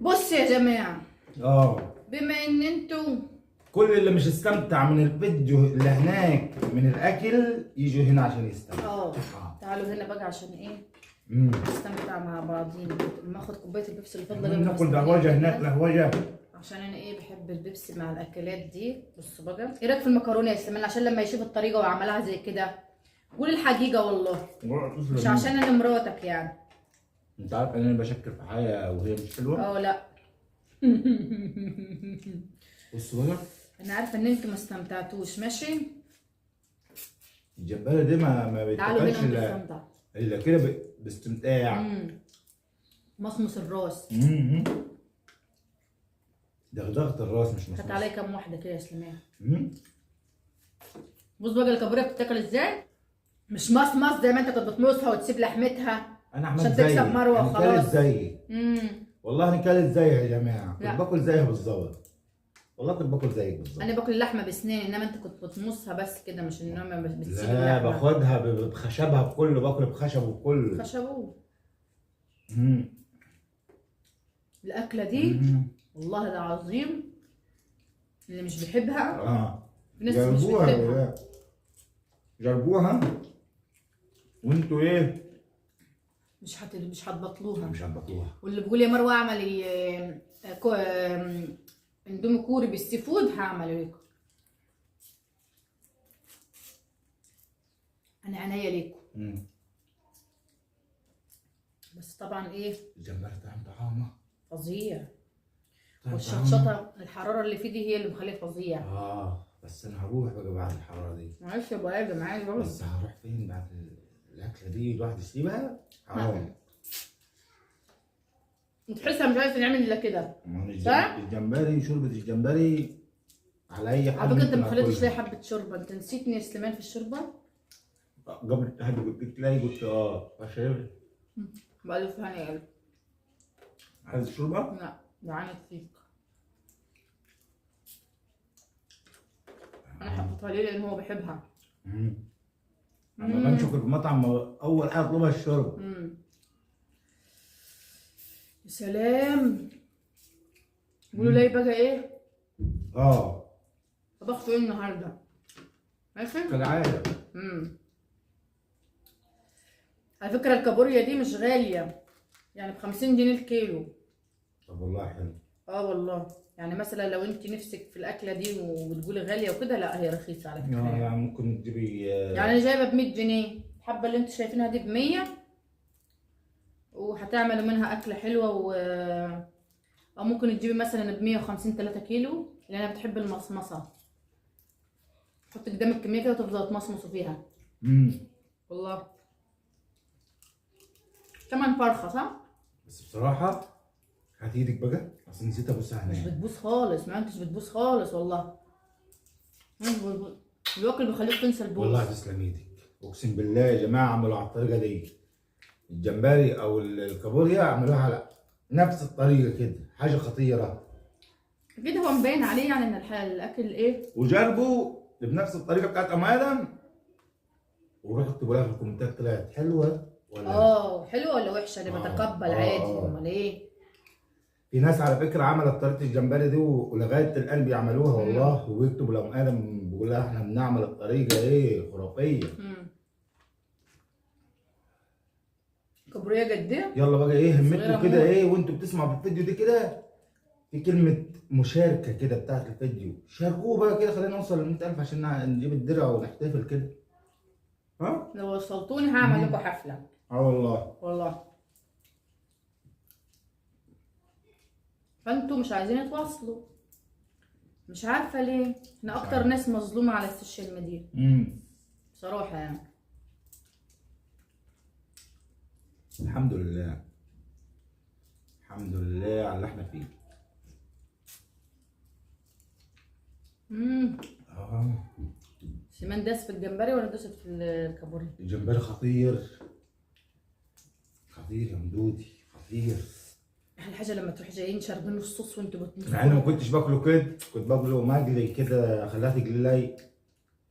بص يا جماعة، اه بما ان انتوا كل اللي مش استمتع من الفيديو اللي هناك من الاكل يجوا هنا عشان يستمتع. تعالوا هنا بقى عشان ايه امم نستمتع مع بعضينا. ما اخد كوباية البيبسي اللي فاضلة ناكل دهوجه هناك لهوجه. عشان انا ايه بحب البيبسي مع الاكلات دي. بصوا بقى، ايه رايك في المكرونة يا سليمان؟ عشان لما يشوف الطريقة وعملها زي كده قول الحقيقة والله، مش عشان انا مراتك يعني. انت عارف ان انا بشكر في حاجه وهي مش حلوه. لا بصوا بقى، انا عارفه ان انتوا ما استمتعتوش. ماشي الجمبري دي ما تعالوا بيتاكلش هنا الا ونستمتع. الا كده باستمتاع. مصمص الراس. دغدغه الراس مش هات مصمص. عليا كام واحده كده يا سليمان. بص بقى الكابوريا بتتاكل ازاي، مش مصمص زي ما انت كنت بتمصها وتسيب لحمتها انا عملت عشان زيك، تكسب مروه انا وخلاص. كلت زيك. والله انا كلت زيها يا جماعه، كنت باكل زيها بالظبط. والله كنت باكل زيك بالظبط. انا باكل اللحمه بسناني، انما انت كنت بتمصها بس كده، مش انما بتسيب لا اللحمه. باخدها بخشبها بكله، باكل بخشب وكله. خشبوه. الاكله دي والله العظيم اللي مش بيحبها في ناس مش بتحبها. جربوها وانتوا ايه؟ مش هتبطلوها. مش هتبطلوها. واللي بيقول يا مروه اعملي اندومي كوري بالسي فود، هعمل لكم. انا عينيا ليكم. بس طبعا ايه، الجمبري طعمه فظيع. والشطشطه الحراره اللي فيه دي هي اللي مخليه فظيع. بس انا هروح بقى بعد الحراره دي. معلش يا ابو ادم عادي برضه. بس هروح فين بعد الاكله دي؟ الواحد يسيبها حرام. تحسها مش عايز نعمل الا كده. صح؟ الجمبري، شوربه الجمبري على اي حد. على فكره انت ما خليتش لي حبه شوربه، انت نسيتني يا سليمان في الشوربه. قبل حد قلت لي قلت عشان بقى ثاني قلب. عايز الشوربه؟ لا جعانه فيك. انا حطيتها ليه لان هو بيحبها. اما بنشوف المطعم اول حاجه اطلبها الشرب. يا سلام. قولوا لي بقى ايه؟ طبختوا ايه النهارده؟ ماشي؟ كالعاده. على فكره الكابوريا دي مش غاليه، يعني ب 50 جنيه الكيلو. طب والله حلو. والله يعني مثلا لو انت نفسك في الاكله دي وبتقولي غاليه وكده، لا هي رخيصه على فكره. يعني ممكن تجيبي يعني انا جايبه ب 100 جنيه، الحبه اللي انتوا شايفينها دي ب 100، وهتعملوا منها اكله حلوه او ممكن تجيبي مثلا ب 150 3 كيلو، لان انا بتحب المصمصه. حطي قدامك كميه كده وتفضلوا تمصمصوا فيها. والله كمان فرخه صح؟ بس بصراحه هات ايدك بقى، اصل نسيت ابص على مش بتبوس خالص، ما انتش بتبوس خالص والله. الواكل بيخليك تنسى البوس. والله تسلم ايدك، اقسم بالله يا جماعه عملوا على الطريقه دي. الجمبري او الكابوريا عملوها على نفس الطريقه كده، حاجه خطيره. اكيد هو مبين عليه يعني ان الاكل ايه، وجربوا بنفس الطريقه بتاعت ام ادم، وروحوا اكتبوا لها في الكومنتات طلعت حلوه ولا حلوه ولا وحشه، انا بتقبل عادي. امال ايه؟ في ناس على فكره عملت طريقه الجمبري دي ولغايه الان بيعملوها والله، وبيكتبوا لام ادم بيقول لها احنا بنعمل الطريقه ايه خرافيه. كابوريا قد ايه؟ يلا بقى ايه همتكم كده ايه وانتوا بتسمعوا في الفيديو دي كده، في كلمه مشاركه كده بتاعت الفيديو، شاركوه بقى كده، خلينا نوصل ل 100,000 عشان نجيب الدرع ونحتفل كده. لو وصلتوني هعمل لكم حفله. والله فانتوا مش عايزين تواصلوا، مش عارفه ليه. احنا اكتر ناس مظلومه على السوشيال ميديا بصراحه يعني. الحمد لله الحمد لله على اللي احنا فيه. سيمان داس في الجمبري ولا داس في الكابوريا؟ الجمبري خطير خطير يا مدودي، خطير. احلى حاجه لما تروح جايين شاربين الصوص وانتوا بتمصوا. مع اني ما كنتش باكله كده، كنت باكله مقلي كده، خليها تجلي لي،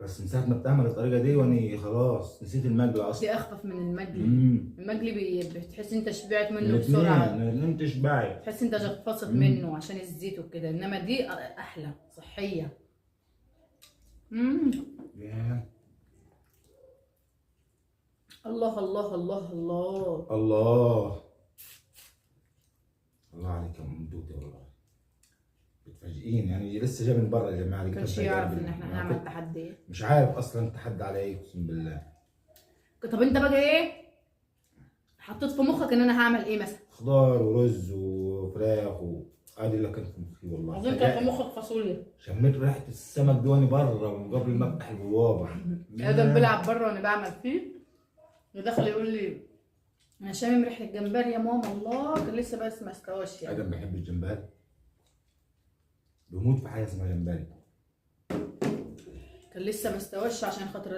بس من ساعه ما بتعمل الطريقه دي وانا خلاص نسيت المقلي اصلا. دي اخفف من المقلي. امم المقلي بتحس انت شبعت منه بسرعه، الاثنين تشبعي. تحس انت جفصت منه عشان الزيت وكده، انما دي احلى صحيه. ياه. الله الله الله الله الله الله عليك يا ام دودة والله، بتفاجئين يعني. لسه جاي من بره يا جماعه. كانش يعرف ان احنا هنعمل تحدي. مش عارف اصلا تحدي على ايه اقسم بالله. طب انت بقى ايه حطيت في مخك ان انا هعمل ايه مثلا؟ خضار ورز وفراخ ادي اللي كان في مخي والله. اظن كان في مخك فاصوليا. شميت ريحه السمك دي وانا بره من قبل ما افتح البوابه. ادم بيلعب بره وانا بعمل فيه، ودخل يقول لي انا شامم ريحه الجمبري يا ماما. الله كان لسه بس ما استواش يعني. ادم بيحب الجمبري، بيموت في حاجه اسمها جمبري. كان لسه ما استواش عشان خاطر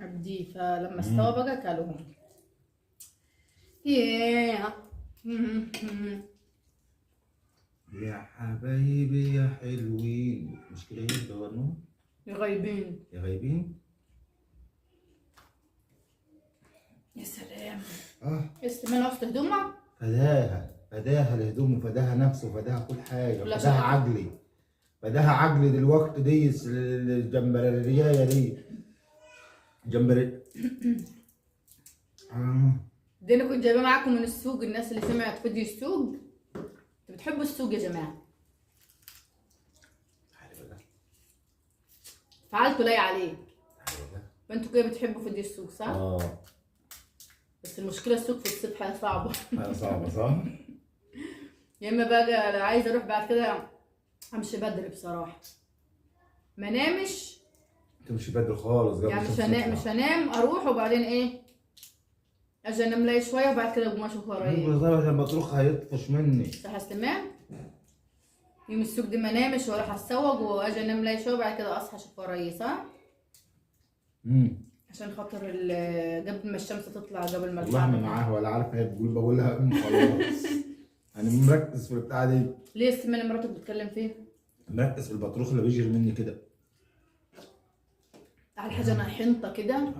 ابديه، فلما استوى بقى كلهم. يا حبايبي يا حلوين، مش كده ايه بتغنوا؟ يا غايبين يا غايبين. يا سلام. استمال عرفت هدومك؟ فداها الهدوم وفداها نفسه وفداها كل حاجه، لا فداها شك. عقلي، فداها عقلي دلوقتي دي الجمبرية دي جمبري. دي انا كنت جايبه معاكم من السوق. الناس اللي سمعت فيديو السوق، انتوا بتحبوا السوق يا جماعه. فعلتوا لاي عليه، فانتوا كده بتحبوا فيديو السوق صح؟ بس المشكله السوق في الصبح حاجه صعبه. حاجه صعبه صح؟ يا اما بقى انا عايزه اروح بعد كده امشي بدري بصراحه، ما نامش. تمشي بدري خالص قبل يعني مش هنام اروح وبعدين ايه اجي انام لي شويه وبعد كده اقوم اشوف ورايا. بالظبط لما تروح هيطفش مني. صح يا سليمان؟ يوم السوق دي ما نامش واروح اتسوق واجي انام لي شويه وبعد كده اصحى اشوف ورايا صح؟ عشان خاطر قبل ما الشمس تطلع قبل ما والله ما معاها ولا عارفه هي بقولها خلاص. انا مركز في البتاعه دي. ليه السمنه مراتك بتتكلم فيه؟ مركز في البطروخ اللي بيجري مني كده. على حاجه انا حنطه كده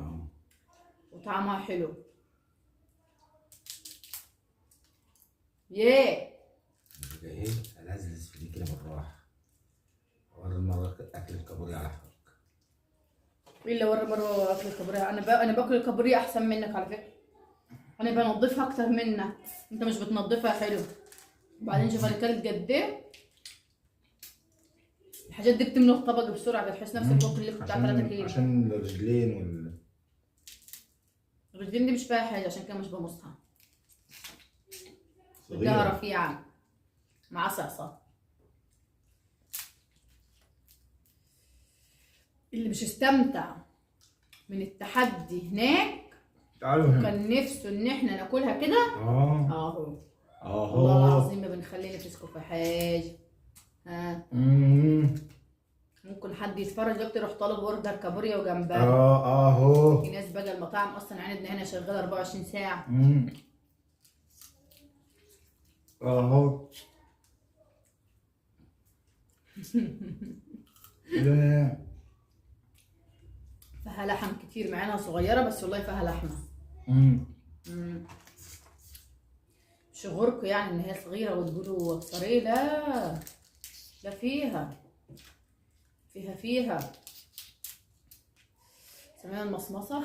وطعمها حلو. ايه الزلز في دي كده بالراحه. ورا المره اكل الكابوريا على حرك. مين اللي ورا مره اكل الكابوريا؟ انا باكل الكابوريا احسن منك على فكره. انا بنضفها اكتر منك، انت مش بتنضفها حلو. وبعدين شوف انا كلت قد ايه. الحاجات دي بتملى الطبق بسرعه، بتحس نفسك باكل لك بتاع 3 كيلو. عشان الرجلين الرجلين دي مش فيها حاجه عشان كده مش بمصها. صغيره بدها رفيعه مع صعصه. اللي مش استمتع من التحدي هناك تعالوا هنا كان نفسه ان احنا ناكلها كده اهو. والله العظيم ما بنخلي نفسكم في حاجه. ممكن حد يتفرج دلوقتي يروح طالب اوردر كابوريا وجمبري. اهو في ناس بقى المطاعم اصلا عندنا هنا شغاله 24 ساعه. اهو فيها لحم كتير مع انها صغيره، بس والله فيها لحمه. مش غركوا يعني ان هي صغيره وتقولوا طريه. لا لا، فيها سميها المصمصه.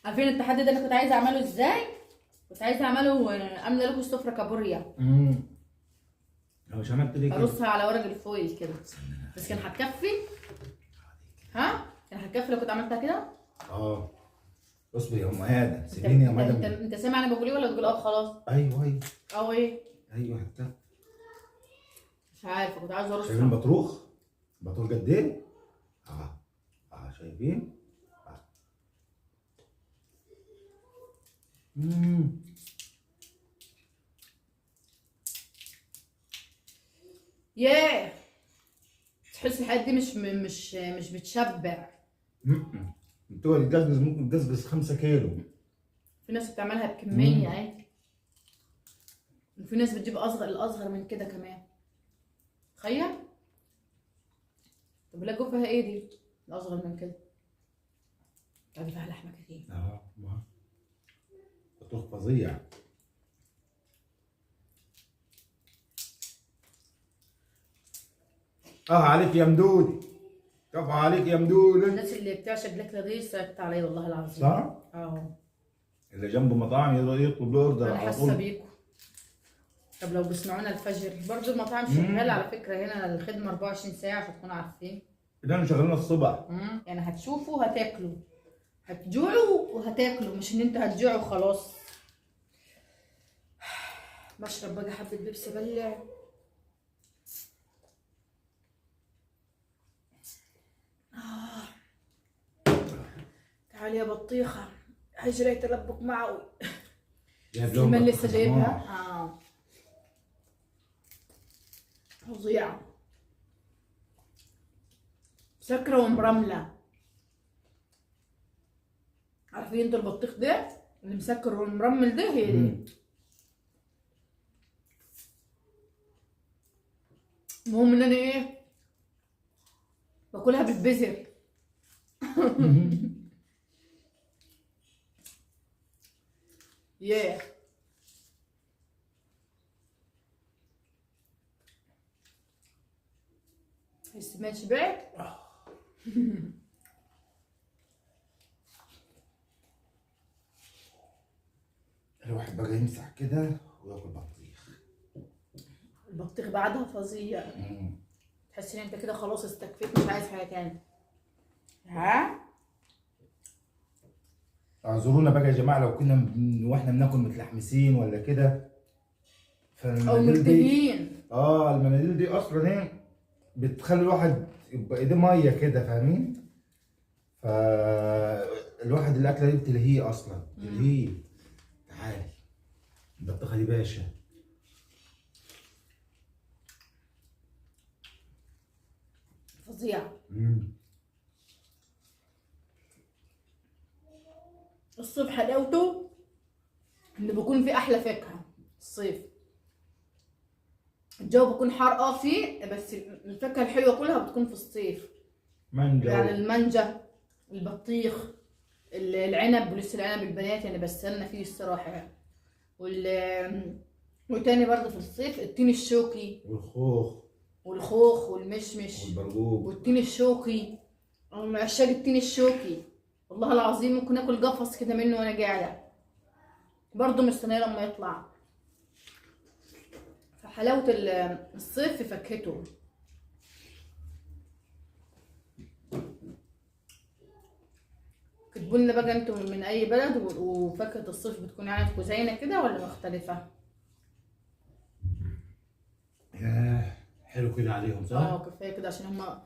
عارفين التحدي ده انا كنت عايزه اعمله ازاي؟ كنت عايزه اعمله عامله لكم سفره كابوريا. مش عملت ليه كده؟ ارصها على ورق الفويل كده، بس كان هتكفي. كان هتكفي لو كنت عملتها كده. اصبري يا ام ادم، سيبيني يا مدام. انت سامع انا بقول ايه ولا تقول خلاص؟ ايوه او ايه؟ ايوه هتكفي. مش عارفه، كنت عايزه ارصها. شايفين بطروخ قد ايه؟ شايفين؟ ياه، تحس الحاجات دي مش بتشبع. انتوا الجزجز ممكن تجزجز 5 كيلو. في ناس بتعملها بكميه عادي، وفي ناس بتجيب الاصغر من كده كمان. تخيل. طب لا جوفها ايه دي؟ الاصغر من كده. دي فيها لحمه كتير. ما بطيخ فظيع. عليك يا مدودي، كفو عليك يا مدودي. الناس اللي بتعشق الاكله دي ساكت علي والله العظيم. صح؟ اللي جنبه مطاعم يقدر يطلب له اوردر انا على حاسه طول. بيكم. طب لو بيسمعونا الفجر برضه المطاعم شغاله على فكره هنا، الخدمه 24 ساعه عشان تكونوا عارفين. ده شغالين الصبح. يعني هتشوفوا هتاكلوا، هتجوعوا وهتاكلوا، مش ان انتوا هتجوعوا وخلاص. بشرب بقى حبه بيبسي بلع. تعالي يا بطيخه، هجري تلبك معوي. كمان لسه جايبها. فظيعة، مسكرة ومرملة. عارفين انتوا البطيخ ده اللي مسكر والمرمل ده؟ هي دي. المهم ان انا ايه، باكلها بالبزر. ياه. ما شبعت؟ الواحد بقى يمسح كده وياكل بطيخ. البطيخ بعدها فظيع. تحس ان انت كده خلاص استكفيت، مش عايز حاجه تاني. اعذرونا بقى يا جماعه لو كنا واحنا بناكل متلحمسين ولا كده. او مرتهين. المناديل دي اصلا ايه بتخلي الواحد يبقى ايديه ميه كده، فاهمين؟ فالواحد الاكله دي بتلهيه اصلا، بتلهيه. تعالي البطيخه دي باشا. فظيع. الصيف حلاوته ان بيكون فيه احلى فاكهه. الصيف الجو بيكون حار فيه، بس الفاكهه الحلوه كلها بتكون في الصيف. مانجا يعني المانجا، البطيخ، العنب، ولسه العنب البنات يعني بستنى فيه الصراحه يعني. وتاني برضه في الصيف التين الشوكي والخوخ والمشمش والبرقوق والتين الشوكي. انا من عشاق التين الشوكي والله العظيم. ممكن اكل قفص كده منه وانا قاعده، برضه مستنيه لما يطلع. فحلاوه الصيف في فاكهته. كتبوا لنا بقى انتوا من اي بلد، وفاكهه الصيف بتكون عندكم زينا كده ولا مختلفه؟ حلو كده عليهم صح؟ كفايه كده عشان هما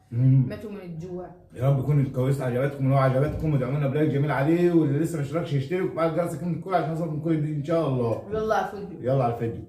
ماتوا من الجوع. يا رب يكون الكويس عجبتكم. ولو عجبتكم ادعمونا بلايك جميل عليه، واللي لسه ما اشتركش يشترك وبعد جرس الكل عشان نوصل من كل جديد ان شاء الله. يلا على الفيديو. يلا على الفيديو.